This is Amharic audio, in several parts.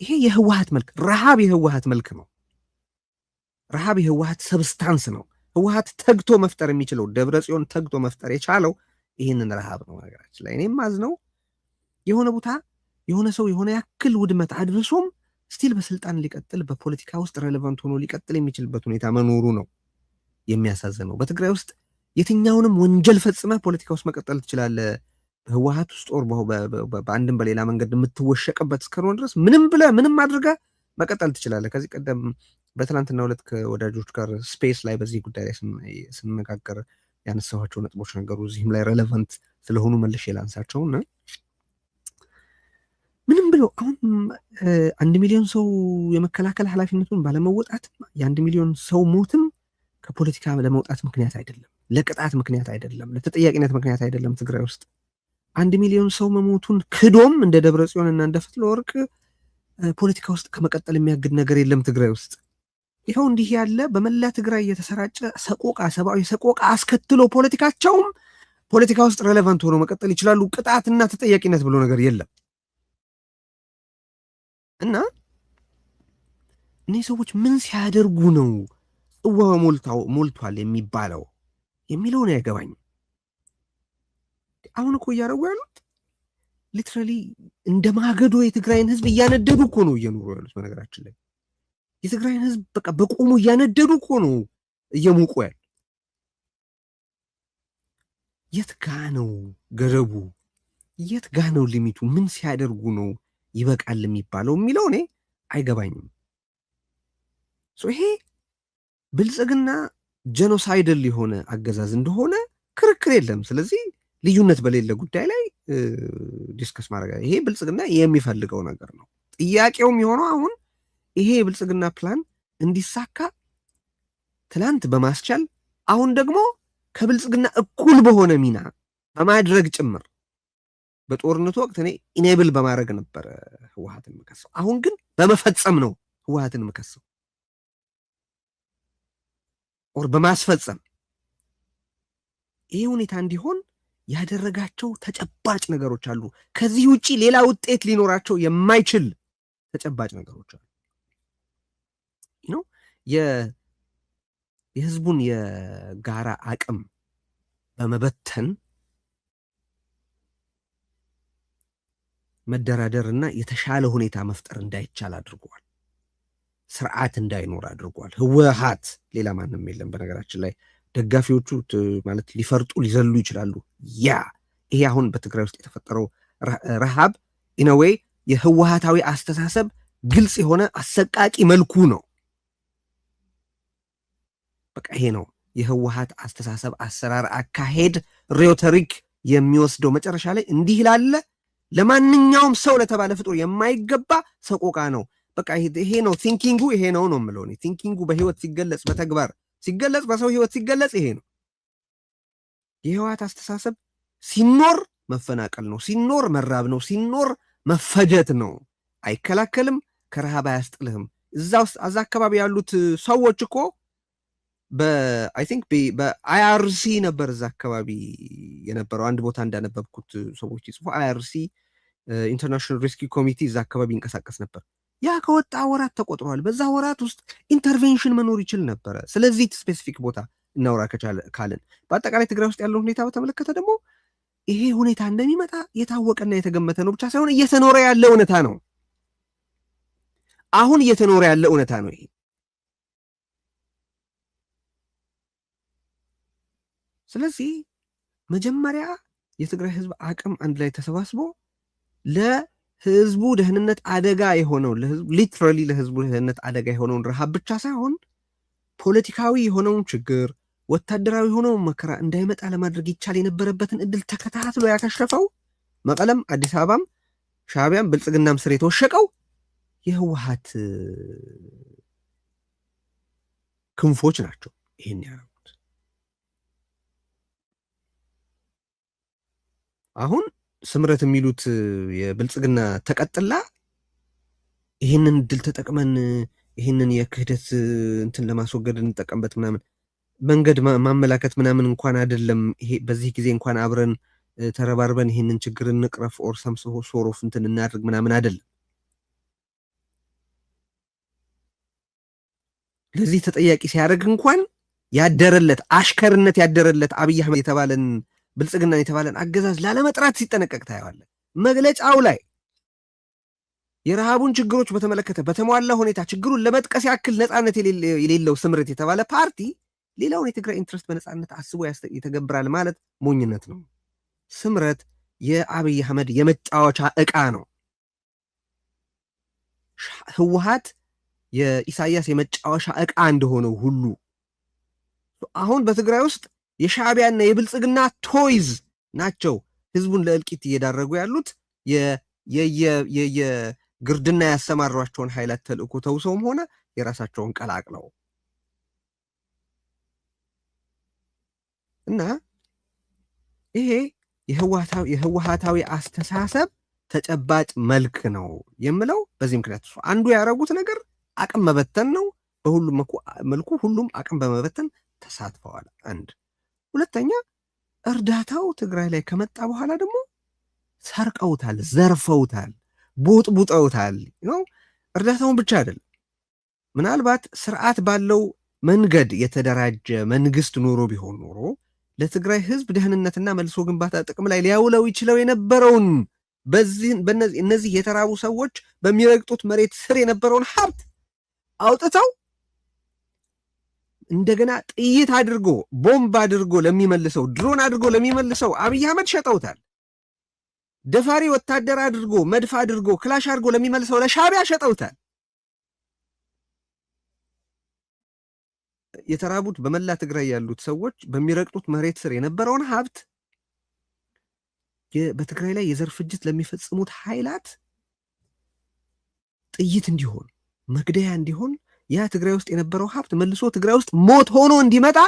ይሄ የህወሓት መልክ ረሃብ የህወሓት መልክ ነው። ረሃብ የህወሓት ሰብስታንስ ነው። ህወሓት ተግቶ መፍጠር የሚችለው ደብረጽዮን ተግቶ መፍጠር የቻለው ይህንን ረሃብ ነው። ነገራችን ላይ እኔም ማዝነው የሆነ ቦታ የሆነ ሰው የሆነ ያክል ውድመት አድርሶም ስቲል በስልጣን ሊቀጥል በፖለቲካ ውስጥ ሬሌቫንት ሆኖ ሊቀጥል የሚችልበት ሁኔታ መኖሩ ነው የሚያሳዝነው። በትግራይ ውስጥ የትኛውንም ወንጀል ፈጽመ ፖለቲካ ውስጥ መቀጠል ትችላለህ። በህወሓት ውስጥ ኦር በአንድም በሌላ መንገድ የምትወሸቅበት እስከሆነ ድረስ ምንም ብለህ ምንም አድርገህ መቀጠል ትችላለህ። ከዚህ ቀደም በትናንትና ሁለት ከወዳጆች ጋር ስፔስ ላይ በዚህ ጉዳይ ላይ ስንነጋገር ያነሳኋቸው ነጥቦች ነገሩ እዚህም ላይ ሬሌቫንት ስለሆኑ መልሼ ላንሳቸውና ምንም ብለው አሁን 1 ሚሊዮን ሰው የመከላከል ኃላፊነቱን ባለመወጣትም የ1 ሚሊዮን ሰው ሞትም ከፖለቲካ ለመውጣት ምክንያት አይደለም፣ ለቅጣት ምክንያት አይደለም፣ ለተጠያቂነት ምክንያት አይደለም። ትግራይ ውስጥ 1 ሚሊዮን ሰው መሞቱን ክዶም እንደ ደብረጽዮን እና እንደ ፈትለወርቅ ፖለቲካ ውስጥ ከመቀጠል የሚያግድ ነገር የለም ትግራይ ውስጥ። ይኸው እንዲህ ያለ በመላ ትግራይ የተሰራጨ ሰቆቃ፣ ሰብአዊ ሰቆቃ አስከትሎ ፖለቲካቸውም ፖለቲካ ውስጥ ሬሌቫንት ሆኖ መቀጠል ይችላሉ። ቅጣትና ተጠያቂነት ብሎ ነገር የለም። እና እነዚህ ሰዎች ምን ሲያደርጉ ነው ጽዋው ሞልቷል የሚባለው የሚለውን አይገባኝም። አሁን እኮ እያደረጉ ያሉት ሊትራሊ እንደ ማገዶ የትግራይን ህዝብ እያነደዱ እኮ ነው እየኖሩ ያሉት። በነገራችን ላይ የትግራይን ህዝብ በቃ በቆሙ እያነደዱ እኮ ነው እየሞቁ ያሉት። የት ጋ ነው ገደቡ? የት ጋ ነው ሊሚቱ? ምን ሲያደርጉ ነው ይበቃል የሚባለው የሚለው እኔ አይገባኝም። ይሄ ብልጽግና ጄኖሳይደል የሆነ አገዛዝ እንደሆነ ክርክር የለም። ስለዚህ ልዩነት በሌለ ጉዳይ ላይ ዲስከስ ማድረግ ይሄ ብልጽግና የሚፈልገው ነገር ነው። ጥያቄውም የሆነው አሁን ይሄ የብልጽግና ፕላን እንዲሳካ ትላንት በማስቻል አሁን ደግሞ ከብልጽግና እኩል በሆነ ሚና በማድረግ ጭምር በጦርነቱ ወቅት እኔ ኢኔብል በማድረግ ነበረ ህወሓትን የምከሰው። አሁን ግን በመፈጸም ነው ህወሓትን የምከሰው ኦር በማስፈጸም። ይሄ ሁኔታ እንዲሆን ያደረጋቸው ተጨባጭ ነገሮች አሉ። ከዚህ ውጪ ሌላ ውጤት ሊኖራቸው የማይችል ተጨባጭ ነገሮች አሉ። የህዝቡን የጋራ አቅም በመበተን መደራደርና የተሻለ ሁኔታ መፍጠር እንዳይቻል አድርጓል። ስርዓት እንዳይኖር አድርጓል። ህወሓት ሌላ ማንም የለም። በነገራችን ላይ ደጋፊዎቹ ማለት ሊፈርጡ ሊዘሉ ይችላሉ። ይሄ አሁን በትግራይ ውስጥ የተፈጠረው ረሃብ ኢነዌይ የህወሓታዊ አስተሳሰብ ግልጽ የሆነ አሰቃቂ መልኩ ነው። በቃ ይሄ ነው የህወሓት አስተሳሰብ፣ አሰራር፣ አካሄድ፣ ሬቶሪክ የሚወስደው መጨረሻ ላይ እንዲህ ላለ ለማንኛውም ሰው ለተባለ ፍጡር የማይገባ ሰቆቃ ነው። በቃ ይሄ ነው ቲንኪንጉ፣ ይሄ ነው የምለው እኔ። ቲንኪንጉ በህይወት ሲገለጽ፣ በተግባር ሲገለጽ፣ በሰው ህይወት ሲገለጽ ይሄ ነው። የህወሓት አስተሳሰብ ሲኖር መፈናቀል ነው፣ ሲኖር መራብ ነው፣ ሲኖር መፈጀት ነው። አይከላከልም፣ ከረሃብ አያስጥልህም። እዛ አካባቢ ያሉት ሰዎች እኮ አይ ቲንክ በአይአርሲ ነበር እዛ አካባቢ የነበረው። አንድ ቦታ እንዳነበብኩት ሰዎች ይጽፉ አይአርሲ ኢንተርናሽናል ሬስኪው ኮሚቲ እዛ አካባቢ ይንቀሳቀስ ነበር። ያ ከወጣ ወራት ተቆጥሯል። በዛ ወራት ውስጥ ኢንተርቬንሽን መኖር ይችል ነበረ። ስለዚህ ስፔሲፊክ ቦታ እናውራ ካልን በአጠቃላይ ትግራይ ውስጥ ያለው ሁኔታ በተመለከተ ደግሞ ይሄ ሁኔታ እንደሚመጣ የታወቀና የተገመተ ነው ብቻ ሳይሆን እየተኖረ ያለ እውነታ ነው። አሁን እየተኖረ ያለ እውነታ ነው ይሄ። ስለዚህ መጀመሪያ የትግራይ ህዝብ አቅም አንድ ላይ ተሰባስቦ ለህዝቡ ደህንነት አደጋ የሆነውን ሊትራሊ ለህዝቡ ደህንነት አደጋ የሆነውን ረሃብ ብቻ ሳይሆን ፖለቲካዊ የሆነውን ችግር፣ ወታደራዊ የሆነውን መከራ እንዳይመጣ ለማድረግ ይቻል የነበረበትን እድል ተከታትሎ ያከሸፈው መቀለም፣ አዲስ አበባም፣ ሻዕቢያም ብልጽግናም ስር የተወሸቀው የህወሓት ክንፎች ናቸው። ይሄን ያደረጉት አሁን ስምረት የሚሉት የብልጽግና ተቀጥላ ይህንን እድል ተጠቅመን ይህንን የክህደት እንትን ለማስወገድ እንጠቀምበት ምናምን መንገድ ማመላከት ምናምን እንኳን አይደለም። ይሄ በዚህ ጊዜ እንኳን አብረን ተረባርበን ይህንን ችግር እንቅረፍ ኦር ሰም ሶሮፍ እንትን እናድርግ ምናምን አይደለም። ለዚህ ተጠያቂ ሲያደርግ እንኳን ያደረለት አሽከርነት ያደረለት አብይ አህመድ የተባለን ብልጽግናን የተባለን አገዛዝ ላለመጥራት ሲጠነቀቅ ታየዋለን። መግለጫው ላይ የረሃቡን ችግሮች በተመለከተ በተሟላ ሁኔታ ችግሩን ለመጥቀስ ያክል ነፃነት የሌለው ስምረት የተባለ ፓርቲ ሌላውን የትግራይ ኢንትረስት በነፃነት አስቦ ይተገብራል ማለት ሞኝነት ነው። ስምረት የአብይ አህመድ የመጫወቻ ዕቃ ነው። ህወሓት የኢሳያስ የመጫወቻ ዕቃ እንደሆነው ሁሉ አሁን በትግራይ ውስጥ የሻዕቢያና የብልጽግና ቶይዝ ናቸው ህዝቡን ለእልቂት እየዳረጉ ያሉት። የግርድና ያሰማሯቸውን ኃይላት ተልእኮ ተውሰውም ሆነ የራሳቸውን ቀላቅለው እና ይሄ የህወሓታዊ አስተሳሰብ ተጨባጭ መልክ ነው የምለው በዚህ ምክንያት አንዱ ያደረጉት ነገር አቅም መበተን ነው። በሁሉም መልኩ ሁሉም አቅም በመበተን ተሳትፈዋል። አንድ ሁለተኛ እርዳታው ትግራይ ላይ ከመጣ በኋላ ደግሞ ሰርቀውታል፣ ዘርፈውታል፣ ቦጥቡጠውታል ነው። እርዳታውን ብቻ አይደለም፣ ምናልባት ስርዓት ባለው መንገድ የተደራጀ መንግስት ኖሮ ቢሆን ኖሮ ለትግራይ ህዝብ ደህንነትና መልሶ ግንባታ ጥቅም ላይ ሊያውለው ይችለው የነበረውን እነዚህ የተራቡ ሰዎች በሚረግጡት መሬት ስር የነበረውን ሀብት አውጥተው እንደገና ጥይት አድርጎ ቦምብ አድርጎ ለሚመልሰው ድሮን አድርጎ ለሚመልሰው አብይ አህመድ ሸጠውታል። ደፋሪ ወታደር አድርጎ መድፍ አድርጎ ክላሽ አድርጎ ለሚመልሰው ለሻዕቢያ ሸጠውታል። የተራቡት በመላ ትግራይ ያሉት ሰዎች በሚረግጡት መሬት ስር የነበረውን ሀብት በትግራይ ላይ የዘር ፍጅት ለሚፈጽሙት ኃይላት ጥይት እንዲሆን መግደያ እንዲሆን ያ ትግራይ ውስጥ የነበረው ሀብት መልሶ ትግራይ ውስጥ ሞት ሆኖ እንዲመጣ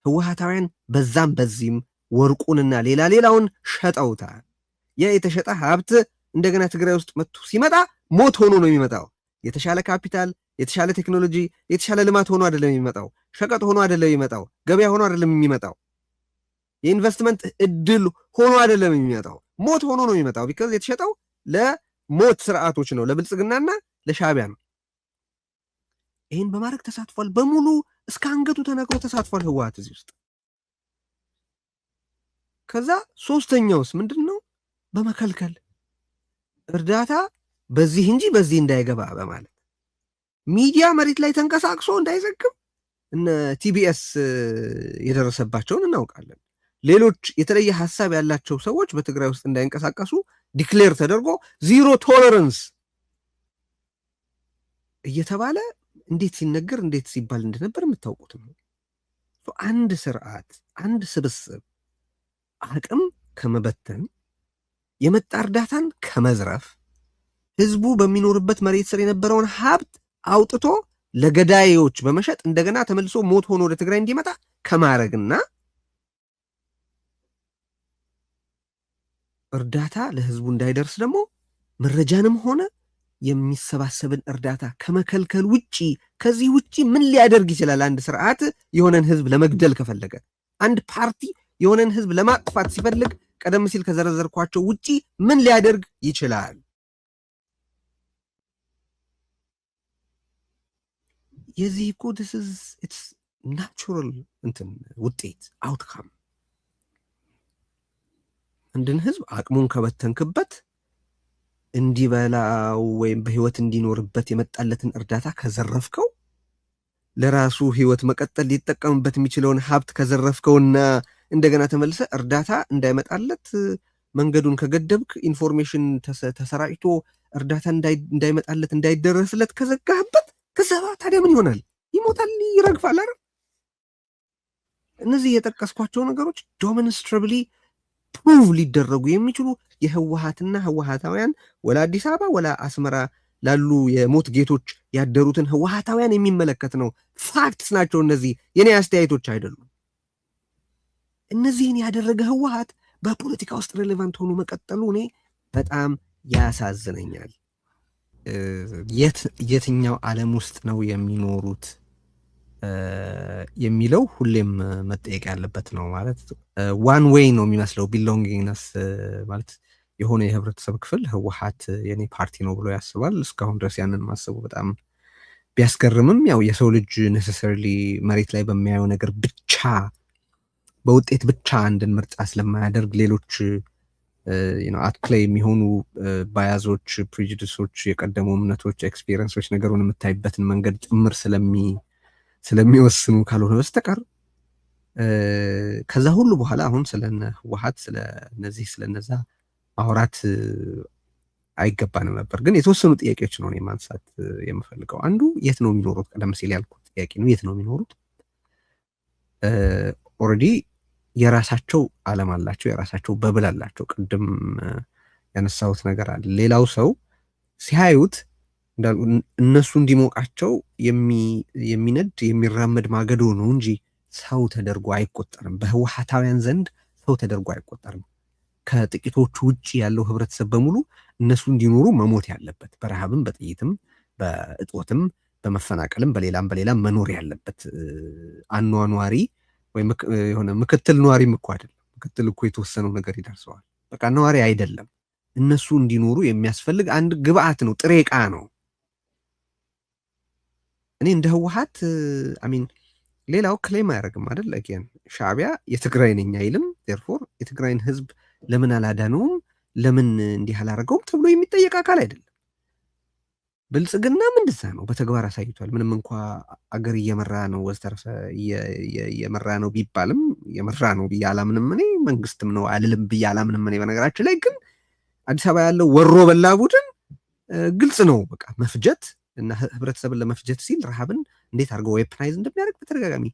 ህወሓታውያን በዛም በዚህም ወርቁንና ሌላውን ሸጠውታል። ያ የተሸጠ ሀብት እንደገና ትግራይ ውስጥ መጥቶ ሲመጣ ሞት ሆኖ ነው የሚመጣው። የተሻለ ካፒታል፣ የተሻለ ቴክኖሎጂ፣ የተሻለ ልማት ሆኖ አይደለም የሚመጣው። ሸቀጥ ሆኖ አይደለም የሚመጣው። ገበያ ሆኖ አይደለም የሚመጣው። የኢንቨስትመንት እድል ሆኖ አይደለም የሚመጣው። ሞት ሆኖ ነው የሚመጣው። ቢካዝ የተሸጠው ለሞት ስርዓቶች ነው፣ ለብልጽግናና ለሻዕቢያ ነው። ይህን በማድረግ ተሳትፏል። በሙሉ እስከ አንገቱ ተነግሮ ተሳትፏል ህወሓት እዚህ ውስጥ። ከዛ ሶስተኛውስ ምንድን ነው? በመከልከል እርዳታ በዚህ እንጂ በዚህ እንዳይገባ በማለት ሚዲያ መሬት ላይ ተንቀሳቅሶ እንዳይዘግብ እነ ቲቢኤስ የደረሰባቸውን እናውቃለን። ሌሎች የተለየ ሀሳብ ያላቸው ሰዎች በትግራይ ውስጥ እንዳይንቀሳቀሱ ዲክሌር ተደርጎ ዚሮ ቶለረንስ እየተባለ እንዴት ሲነገር እንዴት ሲባል እንደነበር የምታውቁት ነው። አንድ ስርዓት፣ አንድ ስብስብ አቅም ከመበተን የመጣ እርዳታን ከመዝረፍ ህዝቡ በሚኖርበት መሬት ስር የነበረውን ሀብት አውጥቶ ለገዳዮች በመሸጥ እንደገና ተመልሶ ሞት ሆኖ ወደ ትግራይ እንዲመጣ ከማድረግና እርዳታ ለህዝቡ እንዳይደርስ ደግሞ መረጃንም ሆነ የሚሰባሰብን እርዳታ ከመከልከል ውጪ ከዚህ ውጪ ምን ሊያደርግ ይችላል? አንድ ስርዓት የሆነን ህዝብ ለመግደል ከፈለገ፣ አንድ ፓርቲ የሆነን ህዝብ ለማጥፋት ሲፈልግ ቀደም ሲል ከዘረዘርኳቸው ውጪ ምን ሊያደርግ ይችላል? የዚህ እኮ ኢትስ ናቹራል ውጤት አውትካም። አንድን ህዝብ አቅሙን ከበተንክበት እንዲበላው ወይም በህይወት እንዲኖርበት የመጣለትን እርዳታ ከዘረፍከው፣ ለራሱ ህይወት መቀጠል ሊጠቀምበት የሚችለውን ሀብት ከዘረፍከውና እንደገና ተመልሰ እርዳታ እንዳይመጣለት መንገዱን ከገደብክ፣ ኢንፎርሜሽን ተሰራጭቶ እርዳታ እንዳይመጣለት እንዳይደረስለት ከዘጋህበት፣ ከዛ ታዲያ ምን ይሆናል? ይሞታል፣ ይረግፋል አይደል? እነዚህ የጠቀስኳቸው ነገሮች ዶሚኒስትራብሊ ፕሩቭ ሊደረጉ የሚችሉ የህወሓትና ህወሓታውያን ወላ አዲስ አበባ ወላ አስመራ ላሉ የሞት ጌቶች ያደሩትን ህወሓታውያን የሚመለከት ነው። ፋክትስ ናቸው እነዚህ፣ የኔ አስተያየቶች አይደሉም። እነዚህን ያደረገ ህወሓት በፖለቲካ ውስጥ ሬሌቫንት ሆኖ መቀጠሉ እኔ በጣም ያሳዝነኛል። የትኛው ዓለም ውስጥ ነው የሚኖሩት የሚለው ሁሌም መጠየቅ ያለበት ነው። ማለት ዋን ዌይ ነው የሚመስለው ቢሎንጊንግነስ ማለት የሆነ የህብረተሰብ ክፍል ህወሓት የኔ ፓርቲ ነው ብሎ ያስባል። እስካሁን ድረስ ያንን ማሰቡ በጣም ቢያስገርምም ያው የሰው ልጅ ኔሰሰርሊ መሬት ላይ በሚያየው ነገር ብቻ በውጤት ብቻ አንድን ምርጫ ስለማያደርግ ሌሎች አትፕላይ የሚሆኑ ባያዞች፣ ፕሪጁዲሶች፣ የቀደሙ እምነቶች፣ ኤክስፔሪንሶች ነገሩን የምታይበትን መንገድ ጭምር ስለሚወስኑ ካልሆነ በስተቀር ከዛ ሁሉ በኋላ አሁን ስለነ ህወሓት ስለነዛ ማውራት አይገባንም ነበር። ግን የተወሰኑ ጥያቄዎች ነው ማንሳት የምፈልገው። አንዱ የት ነው የሚኖሩት? ቀደም ሲል ያልኩት ጥያቄ ነው። የት ነው የሚኖሩት? ኦልሬዲ የራሳቸው ዓለም አላቸው፣ የራሳቸው በብል አላቸው። ቅድም ያነሳሁት ነገር አለ። ሌላው ሰው ሲያዩት እነሱ እንዲሞቃቸው የሚነድ የሚራመድ ማገዶ ነው እንጂ ሰው ተደርጎ አይቆጠርም። በህወሓታውያን ዘንድ ሰው ተደርጎ አይቆጠርም። ከጥቂቶቹ ውጭ ያለው ህብረተሰብ በሙሉ እነሱ እንዲኖሩ መሞት ያለበት፣ በረሃብም በጥይትም በእጦትም በመፈናቀልም በሌላም መኖር ያለበት አኗኗሪ ወይም የሆነ ምክትል ነዋሪም እኮ አይደለም። ምክትል እኮ የተወሰነው ነገር ይደርሰዋል። በቃ ነዋሪ አይደለም። እነሱ እንዲኖሩ የሚያስፈልግ አንድ ግብአት ነው፣ ጥሬ ዕቃ ነው። እኔ እንደ ህወሓት አሚን ሌላው ክሌም አያደርግም አይደል? አገን ሻዕቢያ የትግራይ ነኝ አይልም። ዴርፎር የትግራይን ህዝብ ለምን አላዳነውም፣ ለምን እንዲህ አላደረገውም ተብሎ የሚጠየቅ አካል አይደለም። ብልጽግናም እንደዛ ነው፣ በተግባር አሳይቷል። ምንም እንኳ አገር እየመራ ነው ወዘተረፈ እየመራ ነው ቢባልም እየመራ ነው ብዬ አላምንም። እኔ መንግስትም ነው አልልም ብዬ አላምንም። እኔ በነገራችን ላይ ግን አዲስ አበባ ያለው ወሮ በላ ቡድን ግልጽ ነው። በቃ መፍጀት እና ህብረተሰብን ለመፍጀት ሲል ረሃብን እንዴት አድርገው ዌፕናይዝ እንደሚያደርግ በተደጋጋሚ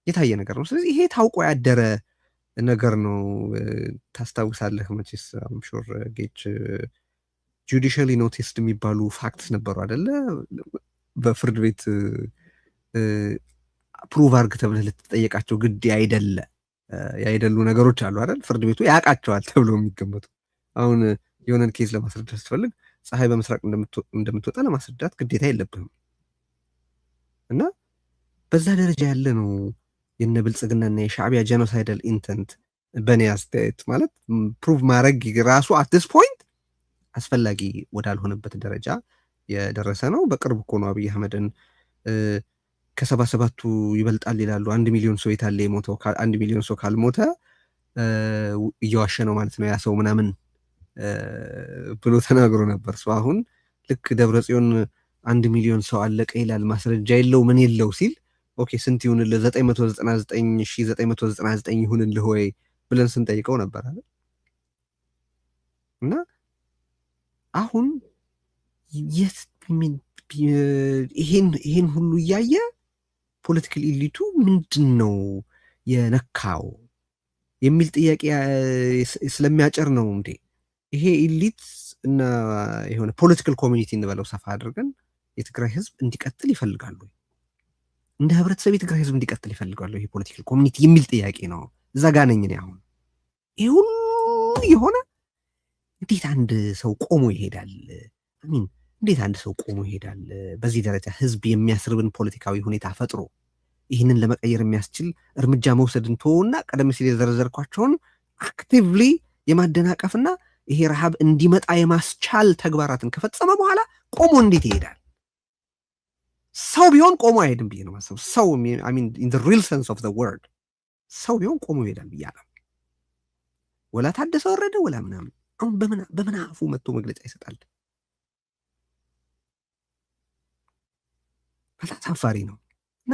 የታየ ነገር ነው። ስለዚህ ይሄ ታውቆ ያደረ ነገር ነው። ታስታውሳለህ መቼስ አምሹር ጌች ጁዲሻሊ ኖቲስድ የሚባሉ ፋክትስ ነበሩ አደለ? በፍርድ ቤት ፕሩቭ አርግ ተብለህ ልትጠየቃቸው ግድ ያይደሉ ነገሮች አሉ አይደል? ፍርድ ቤቱ ያውቃቸዋል ተብሎ የሚገመቱ። አሁን የሆነን ኬዝ ለማስረዳት ስትፈልግ ፀሐይ በምስራቅ እንደምትወጣ ለማስረዳት ግዴታ የለብህም። እና በዛ ደረጃ ያለ ነው የነ ብልጽግናና የሻዕቢያ ጄኖሳይዳል ኢንተንት። በእኔ አስተያየት ማለት ፕሩቭ ማድረግ ራሱ አትስ ፖይንት አስፈላጊ ወዳልሆነበት ደረጃ የደረሰ ነው። በቅርብ እኮ ነው አብይ አህመድን ከ77ቱ ይበልጣል ይላሉ። 1 ሚሊዮን ሰው የታለ የሞተው? 1 ሚሊዮን ሰው ካልሞተ እየዋሸ ነው ማለት ነው ያ ሰው ምናምን ብሎ ተናግሮ ነበር። ሰው አሁን ልክ ደብረጽዮን 1 ሚሊዮን ሰው አለቀ ይላል ማስረጃ የለው ምን የለው ሲል ኦኬ ስንት ይሁንልህ? 999,999 ይሁንልህ ወይ ብለን ስንጠይቀው ነበር አይደል? እና አሁን ይሄን ሁሉ እያየ ፖለቲካል ኢሊቱ ምንድን ነው የነካው የሚል ጥያቄ ስለሚያጨር ነው እንዴ ይሄ ኢሊት እና የሆነ ፖለቲካል ኮሚኒቲ እንበለው ሰፋ አድርገን የትግራይ ህዝብ እንዲቀጥል ይፈልጋሉ? እንደ ህብረተሰብ የትግራይ ህዝብ እንዲቀጥል ይፈልጋሉ ይሄ ፖለቲካል ኮሚኒቲ የሚል ጥያቄ ነው። እዛ ጋ ነኝ እኔ አሁን። ይሄ ሁሉ የሆነ እንዴት አንድ ሰው ቆሞ ይሄዳል? አሚን እንዴት አንድ ሰው ቆሞ ይሄዳል? በዚህ ደረጃ ህዝብ የሚያስርብን ፖለቲካዊ ሁኔታ ፈጥሮ ይህንን ለመቀየር የሚያስችል እርምጃ መውሰድን ተወውና ቀደም ሲል የዘረዘርኳቸውን አክቲቭሊ የማደናቀፍና ይሄ ረሃብ እንዲመጣ የማስቻል ተግባራትን ከፈጸመ በኋላ ቆሞ እንዴት ይሄዳል? ሰው ቢሆን ቆሞ አይሄድም ብዬ ነው ማሰብ። ሰው አሚን ኢን ዘ ሪል ሰንስ ኦፍ ዘ ወርድ ሰው ቢሆን ቆሞ ይሄዳል ብዬ አላም። ወላ ታደሰ ወረደ ወላ ምናምን አሁን በምን አፉ መጥቶ መግለጫ ይሰጣል? በጣም አሳፋሪ ነው። እና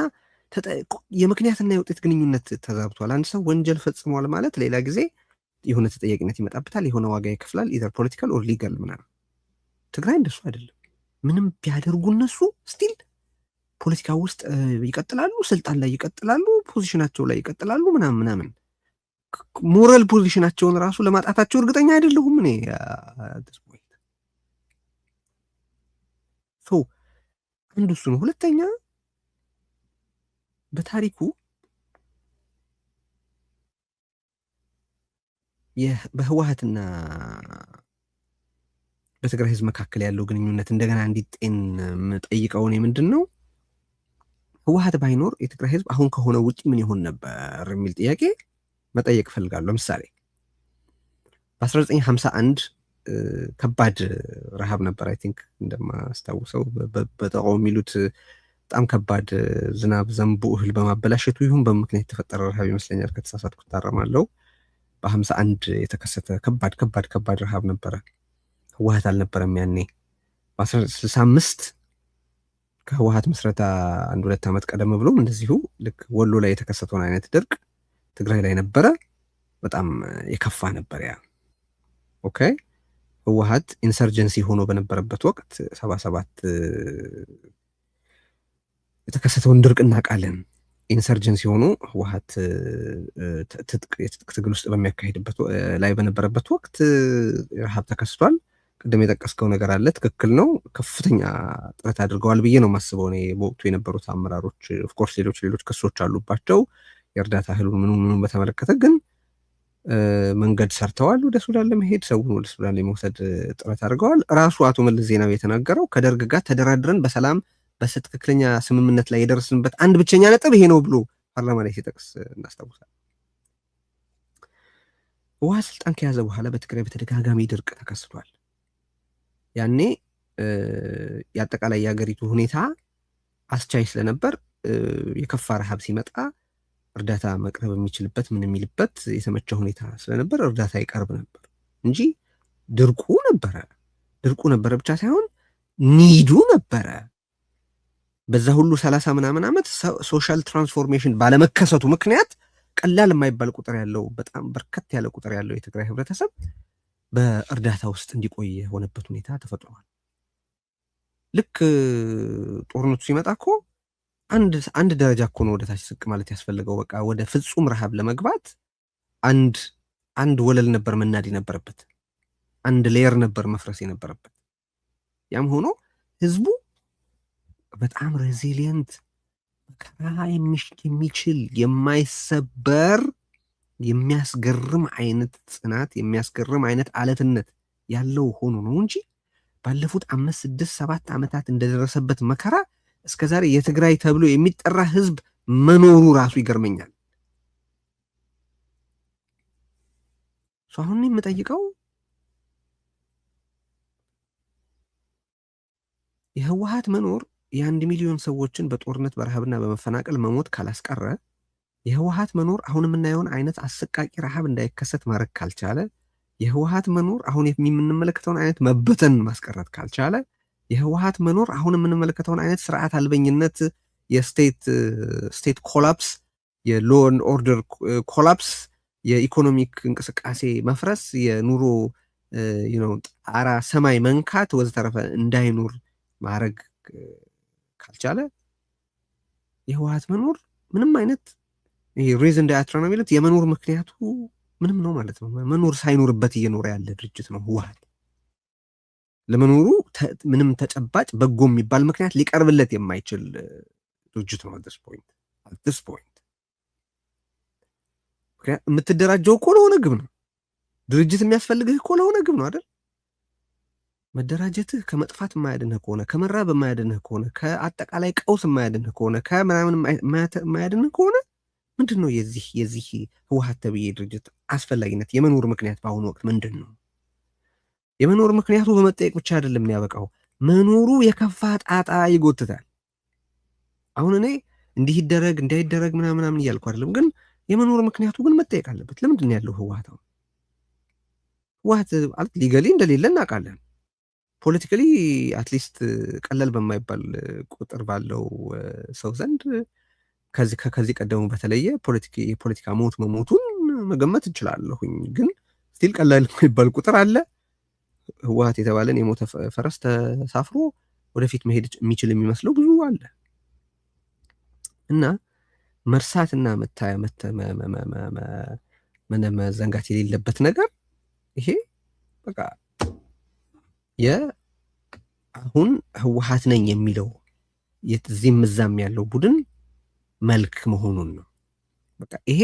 የምክንያትና የውጤት ግንኙነት ተዛብቷል። አንድ ሰው ወንጀል ፈጽሟል ማለት ሌላ ጊዜ የሆነ ተጠያቂነት ይመጣበታል፣ የሆነ ዋጋ ይከፍላል፣ ኢዘር ፖለቲካል ኦር ሊጋል ምናምን። ትግራይ እንደሱ አይደለም። ምንም ቢያደርጉ እነሱ ስቲል ፖለቲካ ውስጥ ይቀጥላሉ፣ ስልጣን ላይ ይቀጥላሉ፣ ፖዚሽናቸው ላይ ይቀጥላሉ ምናምን። ሞራል ፖዚሽናቸውን ራሱ ለማጣታቸው እርግጠኛ አይደለሁም እኔ አንዱ እሱ ነው። ሁለተኛ በታሪኩ በህወሓትና በትግራይ ህዝብ መካከል ያለው ግንኙነት እንደገና እንዲጤን የምጠይቀው እኔ ምንድን ነው ህወሓት ባይኖር የትግራይ ህዝብ አሁን ከሆነ ውጭ ምን ይሆን ነበር የሚል ጥያቄ መጠየቅ እፈልጋለሁ። ለምሳሌ በ1951 ከባድ ረሃብ ነበር። አይ ቲንክ እንደማስታውሰው በጠቆ የሚሉት በጣም ከባድ ዝናብ ዘንቦ እህል በማበላሸቱ ይሁን በምክንያት የተፈጠረ ረሃብ ይመስለኛል። ከተሳሳትኩ እታረማለሁ። በ51 የተከሰተ ከባድ ረሃብ ነበረ። ህወሓት አልነበረም ያኔ። በ1965 ከህወሓት ምስረታ 1-2 ዓመት ቀደም ብሎም እንደዚሁ ልክ ወሎ ላይ የተከሰተውን አይነት ድርቅ ትግራይ ላይ ነበረ። በጣም የከፋ ነበር ያ። ኦኬ ህወሓት ኢንሰርጀንሲ ሆኖ በነበረበት ወቅት 77 የተከሰተውን ድርቅ እናውቃለን። ኢንሰርጀንሲ ሆኖ ህወሓት የትጥቅ ትግል ውስጥ በሚያካሄድበት ላይ በነበረበት ወቅት ረሃብ ተከስቷል። ቅድም የጠቀስከው ነገር አለ፣ ትክክል ነው። ከፍተኛ ጥረት አድርገዋል ብዬ ነው የማስበው እኔ በወቅቱ የነበሩት አመራሮች። ኦፍኮርስ ሌሎች ክሶች አሉባቸው የእርዳታ እህሉን ምኑን በተመለከተ ግን መንገድ ሰርተዋል። ወደ ሱዳን ለመሄድ ሰውን ወደ ሱዳን ለመውሰድ ጥረት አድርገዋል። ራሱ አቶ መለስ ዜናዊ የተናገረው ከደርግ ጋር ተደራድረን በሰላም በትክክለኛ ስምምነት ላይ የደረስንበት አንድ ብቸኛ ነጥብ ይሄ ነው ብሎ ፓርላማ ላይ ሲጠቅስ እናስታውሳለን። ህወሓት ስልጣን ከያዘ በኋላ በትግራይ በተደጋጋሚ ድርቅ ተከስቷል። ያኔ የአጠቃላይ የሀገሪቱ ሁኔታ አስቻይ ስለነበር የከፋ ረሃብ ሲመጣ እርዳታ መቅረብ የሚችልበት ምን የሚልበት የተመቸ ሁኔታ ስለነበር እርዳታ ይቀርብ ነበር እንጂ ድርቁ ነበረ ብቻ ሳይሆን ኒዱ ነበረ። በዛ ሁሉ 30 ምናምን ዓመት ሶሻል ትራንስፎርሜሽን ባለመከሰቱ ምክንያት ቀላል የማይባል ቁጥር ያለው በጣም በርከት ያለ ቁጥር ያለው የትግራይ ህብረተሰብ በእርዳታ ውስጥ እንዲቆይ የሆነበት ሁኔታ ተፈጥሯል። ልክ ጦርነቱ ሲመጣ እኮ አንድ ደረጃ እኮ ነው ወደታች ዝቅ ማለት ያስፈልገው። በቃ ወደ ፍጹም ረሃብ ለመግባት አንድ ወለል ነበር መናድ የነበረበት፣ አንድ ሌየር ነበር መፍረስ የነበረበት። ያም ሆኖ ህዝቡ በጣም ሬዚሊየንት መከራ የሚችል የማይሰበር የሚያስገርም አይነት ጽናት የሚያስገርም አይነት አለትነት ያለው ሆኖ ነው እንጂ ባለፉት 5፣ 6፣ 7 ዓመታት እንደደረሰበት መከራ እስከዛሬ የትግራይ ተብሎ የሚጠራ ህዝብ መኖሩ ራሱ ይገርመኛል። አሁን የምጠይቀው የህወሓት መኖር የ1 ሚሊዮን ሰዎችን በጦርነት በረሃብና በመፈናቀል መሞት ካላስቀረ፣ የህወሓት መኖር አሁን የምናየውን አይነት አሰቃቂ ረሃብ እንዳይከሰት ማድረግ ካልቻለ፣ የህወሓት መኖር አሁን የምንመለከተውን አይነት መበተን ማስቀረት ካልቻለ፣ የህወሓት መኖር አሁን የምንመለከተውን አይነት ስርዓት አልበኝነት፣ የስቴት ኮላፕስ፣ የሎ ኤንድ ኦርደር ኮላፕስ፣ የኢኮኖሚክ እንቅስቃሴ መፍረስ፣ የኑሮ ጣራ ሰማይ መንካት ወዘተረፈ እንዳይኖር ማድረግ ካልቻለ የህወሓት መኖር ምንም አይነት ሪዝን ዳያትራ ነው የሚሉት የመኖር ምክንያቱ ምንም ነው ማለት ነው። መኖር ሳይኖርበት እየኖረ ያለ ድርጅት ነው ህወሓት። ለመኖሩ ምንም ተጨባጭ በጎ የሚባል ምክንያት ሊቀርብለት የማይችል ድርጅት ነው። አዲስ ፖይንት የምትደራጀው እኮ ለሆነ ግብ ነው። ድርጅት የሚያስፈልግህ እኮ ለሆነ ግብ ነው አይደል? መደራጀትህ ከመጥፋት የማያድንህ ከሆነ፣ ከመራብ የማያድንህ ከሆነ፣ ከአጠቃላይ ቀውስ የማያድንህ ከሆነ፣ ከምናምን የማያድንህ ከሆነ ምንድን ነው የዚህ ህወሓት ተብዬ ድርጅት አስፈላጊነት? የመኖር ምክንያት በአሁኑ ወቅት ምንድን ነው? የመኖር ምክንያቱ በመጠየቅ ብቻ አይደለም የሚያበቃው፣ መኖሩ የከፋ ጣጣ ይጎትታል። አሁን እኔ እንዲህ ይደረግ እንዳይደረግ ምናምን እያልኩ አይደለም፣ ግን የመኖር ምክንያቱ ግን መጠየቅ አለበት። ለምንድን ነው ያለው ህወሓት? ህወሓት ማለት ሊገሊ እንደሌለ እናውቃለን። ፖለቲካሊ አትሊስት ቀለል በማይባል ቁጥር ባለው ሰው ዘንድ ከዚህ ቀደሙ በተለየ የፖለቲካ ሞት መሞቱን መገመት እንችላለሁኝ። ግን ስቲል ቀላል የሚባል ቁጥር አለ። ህወሓት የተባለን የሞተ ፈረስ ተሳፍሮ ወደፊት መሄድ የሚችል የሚመስለው ብዙ አለ እና መርሳትና መዘንጋት የሌለበት ነገር ይሄ በቃ አሁን ህወሓት ነኝ የሚለው የዚህም እዛም ያለው ቡድን መልክ መሆኑን ነው። በቃ ይሄ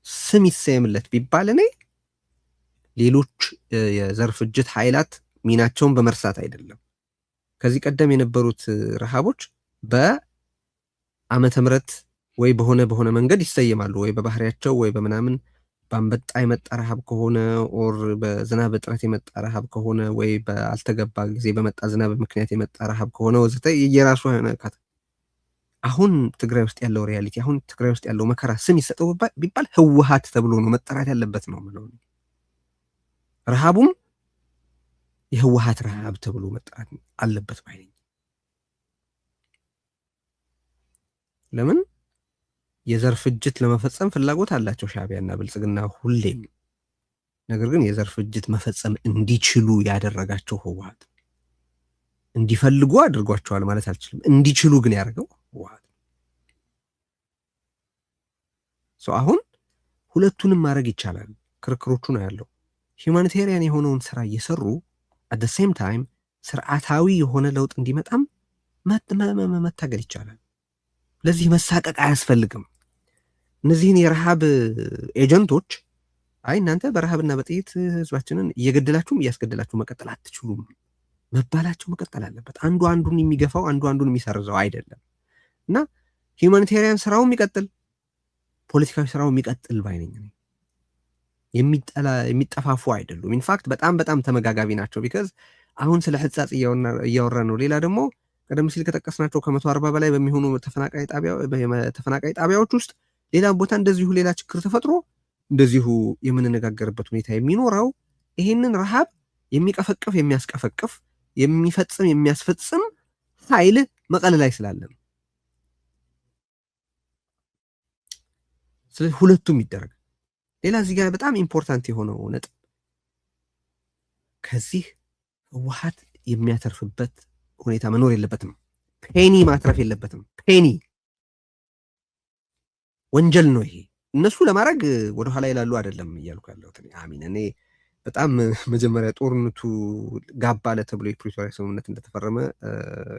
ስም ይሰየምለት ቢባል እኔ ሌሎች የዘር ፍጅት ኃይላት ሚናቸውን በመርሳት አይደለም። ከዚህ ቀደም የነበሩት ረሃቦች በዓመተ ምህረት ወይ በሆነ መንገድ ይሰየማሉ፣ ወይ በባህሪያቸው ወይ በምናምን በአንበጣ የመጣ ረሃብ ከሆነ ኦር በዝናብ እጥረት የመጣ ረሃብ ከሆነ ወይ በአልተገባ ጊዜ በመጣ ዝናብ ምክንያት የመጣ ረሃብ ከሆነ ወዘተ የራሱ አይነካት። አሁን ትግራይ ውስጥ ያለው ሪያሊቲ አሁን ትግራይ ውስጥ ያለው መከራ ስም ይሰጠው ቢባል ህወሓት ተብሎ ነው መጠራት ያለበት ነው ማለት ነው። ረሃቡም የህወሓት ረሃብ ተብሎ መጠራት አለበት ባይነኝ። ለምን የዘር ፍጅት ለመፈጸም ፍላጎት አላቸው ሻዕቢያና ብልጽግና ሁሌም። ነገር ግን የዘር ፍጅት መፈጸም እንዲችሉ ያደረጋቸው ህወሓት እንዲፈልጉ አድርጓቸዋል ማለት አልችልም። እንዲችሉ ግን ያደርገው ህወሓት። አሁን ሁለቱንም ማድረግ ይቻላል። ክርክሮቹ ነው ያለው። ሂውማኒቴሪያን የሆነውን ስራ እየሰሩ አት ዘ ሴም ታይም ስርዓታዊ የሆነ ለውጥ እንዲመጣም መታገል ይቻላል። ለዚህ መሳቀቅ አያስፈልግም። እነዚህን የረሃብ ኤጀንቶች አይ እናንተ በረሃብና በጥይት ህዝባችንን እየገደላችሁም እያስገደላችሁ መቀጠል አትችሉም መባላቸው መቀጠል አለበት። አንዱ አንዱን የሚገፋው አንዱ አንዱን የሚሰርዘው አይደለም እና ሂውማኒቴሪያን ስራው የሚቀጥል ፖለቲካዊ ስራው የሚቀጥል ባይነኝ። የሚጠፋፉ አይደሉም። ኢንፋክት በጣም በጣም ተመጋጋቢ ናቸው። ቢካዝ አሁን ስለ ህጻጽ እያወራ ነው። ሌላ ደግሞ ቀደም ሲል ከጠቀስናቸው ከ140 በላይ በሚሆኑ ተፈናቃይ ጣቢያዎች ውስጥ ሌላ ቦታ እንደዚሁ ሌላ ችግር ተፈጥሮ እንደዚሁ የምንነጋገርበት ሁኔታ የሚኖረው ይሄንን ረሃብ የሚቀፈቅፍ የሚያስቀፈቅፍ የሚፈጽም የሚያስፈጽም ኃይል መቀለ ላይ ስላለ ነው። ስለዚህ ሁለቱም ይደረግ። ሌላ እዚህ ጋር በጣም ኢምፖርታንት የሆነው ነጥብ ከዚህ ህወሓት የሚያተርፍበት ሁኔታ መኖር የለበትም። ፔኒ ማትረፍ የለበትም። ፔኒ ወንጀል ነው ይሄ። እነሱ ለማድረግ ወደኋላ ይላሉ አይደለም እያልኩ ያለሁት አሚን። እኔ በጣም መጀመሪያ ጦርነቱ ጋባ አለ ተብሎ የፕሪቶሪያ ስምምነት እንደተፈረመ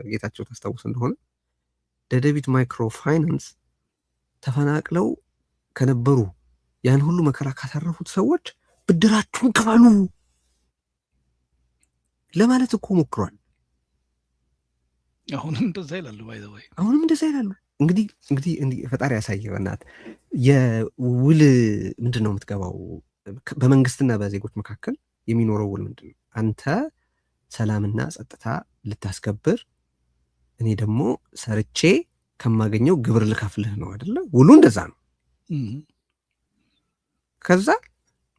ጌታቸው ታስታውስ እንደሆነ ደደቢት ማይክሮ ፋይናንስ ተፈናቅለው ከነበሩ ያን ሁሉ መከራ ካተረፉት ሰዎች ብድራችሁን ክፈሉ ለማለት እኮ ሞክሯል። አሁንም እንደዛ ይላሉ። አሁንም እንደዛ ይላሉ። እንግዲህ ፈጣሪ ያሳየው እናት የውል ምንድን ነው የምትገባው? በመንግስትና በዜጎች መካከል የሚኖረው ውል ምንድን ነው? አንተ ሰላምና ጸጥታ ልታስከብር፣ እኔ ደግሞ ሰርቼ ከማገኘው ግብር ልከፍልህ ነው አይደለ? ውሉ እንደዛ ነው። ከዛ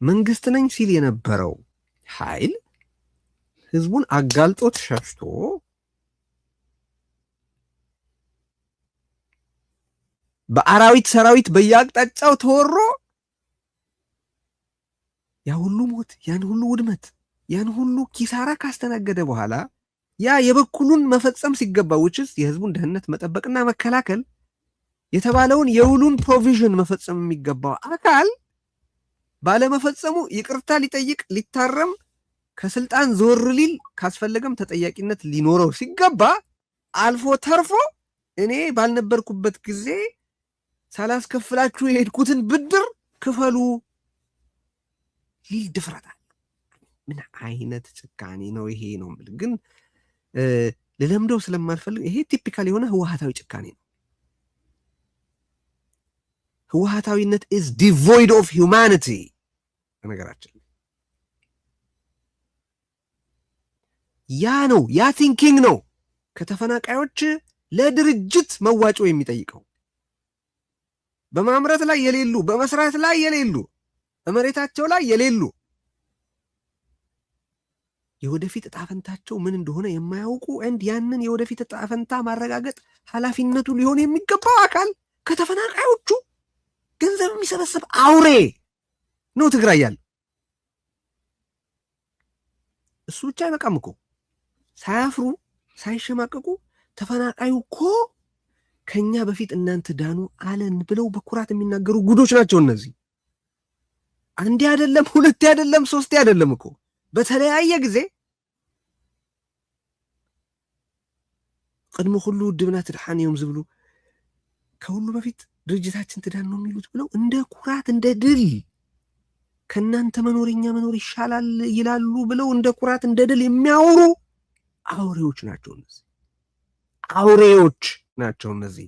መንግስት ነኝ ሲል የነበረው ኃይል ህዝቡን አጋልጦት ሸሽቶ በአራዊት ሰራዊት በየአቅጣጫው ተወሮ ያ ሁሉ ሞት፣ ያን ሁሉ ውድመት፣ ያን ሁሉ ኪሳራ ካስተናገደ በኋላ ያ የበኩሉን መፈጸም ሲገባ ውጭስ የህዝቡን ደህንነት መጠበቅና መከላከል የተባለውን የውሉን ፕሮቪዥን መፈጸም የሚገባው አካል ባለመፈጸሙ ይቅርታ ሊጠይቅ ሊታረም ከስልጣን ዞር ሊል ካስፈለገም ተጠያቂነት ሊኖረው ሲገባ አልፎ ተርፎ እኔ ባልነበርኩበት ጊዜ ሳላስከፍላችሁ የሄድኩትን ብድር ክፈሉ ሊል ድፍረታል። ምን አይነት ጭካኔ ነው ይሄ ነው የምልህ። ግን ልለምደው ስለማልፈልግ ይሄ ቲፒካል የሆነ ህወሓታዊ ጭካኔ ነው። ህወሓታዊነት is devoid of humanity። ነገራችን ያ ነው፣ ያ ቲንኪንግ ነው ከተፈናቃዮች ለድርጅት መዋጮ የሚጠይቀው። በማምረት ላይ የሌሉ፣ በመስራት ላይ የሌሉ፣ በመሬታቸው ላይ የሌሉ፣ የወደፊት ዕጣ ፈንታቸው ምን እንደሆነ የማያውቁ እንድ ያንን የወደፊት ዕጣ ፈንታ ማረጋገጥ ኃላፊነቱ ሊሆን የሚገባው አካል ከተፈናቃዮቹ ገንዘብ የሚሰበሰብ አውሬ ነው ትግራይ ያለ። እሱ ብቻ አይበቃም እኮ ሳያፍሩ ሳይሸማቀቁ ተፈናቃዩ እኮ ከኛ በፊት እናንተ ዳኑ አለን ብለው በኩራት የሚናገሩ ጉዶች ናቸው እነዚህ። አንዴ አይደለም፣ ሁለቴ አይደለም፣ ሶስቴ አይደለም እኮ በተለያየ ጊዜ ቅድሞ ሁሉ ድብና ትድሓን እዮም ዝብሉ ከሁሉ በፊት ድርጅታችን ትዳን ነው የሚሉት ብለው እንደ ኩራት እንደ ድል ከእናንተ መኖርኛ መኖር ይሻላል ይላሉ ብለው እንደ ኩራት እንደ ድል የሚያወሩ አውሬዎች ናቸው እነዚህ። አውሬዎች ናቸው እነዚህ።